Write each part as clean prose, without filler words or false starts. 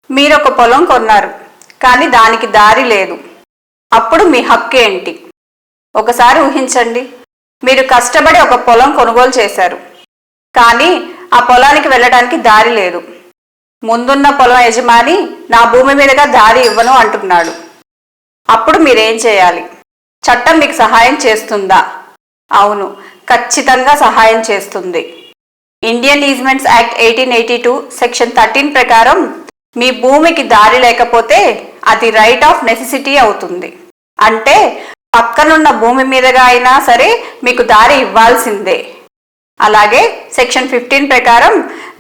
మీరు ఒక పొలం కొన్నారు, కానీ దానికి దారి లేదు. అప్పుడు మీ హక్కు ఏంటి? ఒకసారి ఊహించండి. మీరు కష్టపడి ఒక పొలం కొనుగోలు చేశారు, కానీ ఆ పొలానికి వెళ్ళడానికి దారి లేదు. ముందున్న పొలం యజమాని నా భూమి మీదుగా దారి ఇవ్వను అంటున్నాడు. అప్పుడు మీరేం చేయాలి? చట్టం మీకు సహాయం చేస్తుందా? అవును, ఖచ్చితంగా సహాయం చేస్తుంది. ఇండియన్ ఈజ్మెంట్స్ యాక్ట్ 1882 సెక్షన్ 13 ప్రకారం మీ భూమికి దారి లేకపోతే అది రైట్ ఆఫ్ నెసెసిటీ అవుతుంది. అంటే పక్కనున్న భూమి మీదుగా అయినా సరే మీకు దారి ఇవ్వాల్సిందే. అలాగే సెక్షన్ 15 ప్రకారం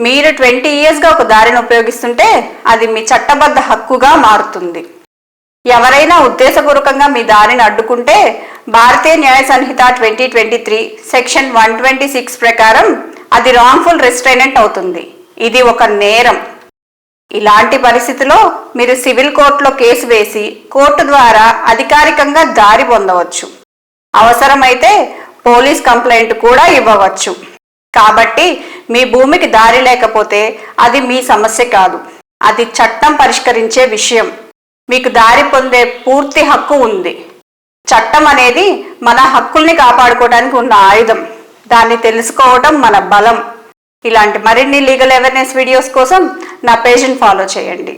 మీరు 20 yearsగా ఒక దారిని ఉపయోగిస్తుంటే అది మీ చట్టబద్ధ హక్కుగా మారుతుంది. ఎవరైనా ఉద్దేశపూర్వకంగా మీ దారిని అడ్డుకుంటే భారతీయ న్యాయ సంహిత 2023 సెక్షన్ 126 ప్రకారం అది రాంగ్ఫుల్ రెస్ట్రైనెంట్ అవుతుంది. ఇది ఒక నేరం. ఇలాంటి పరిస్థితిలో మీరు సివిల్ కోర్టులో కేసు వేసి కోర్టు ద్వారా అధికారికంగా దారి పొందవచ్చు. అవసరమైతే పోలీస్ కంప్లైంట్ కూడా ఇవ్వవచ్చు. కాబట్టి మీ భూమికి దారి లేకపోతే అది మీ సమస్య కాదు, అది చట్టం పరిష్కరించే విషయం. మీకు దారి పొందే పూర్తి హక్కు ఉంది. చట్టం అనేది మన హక్కుల్ని కాపాడుకోవడానికి ఉన్న ఆయుధం. దాన్ని తెలుసుకోవటం మన బలం. ఇలాంటి మరిన్ని లీగల్ అవేర్నెస్ వీడియోస్ కోసం నా పేజ్ని ఫాలో చేయండి.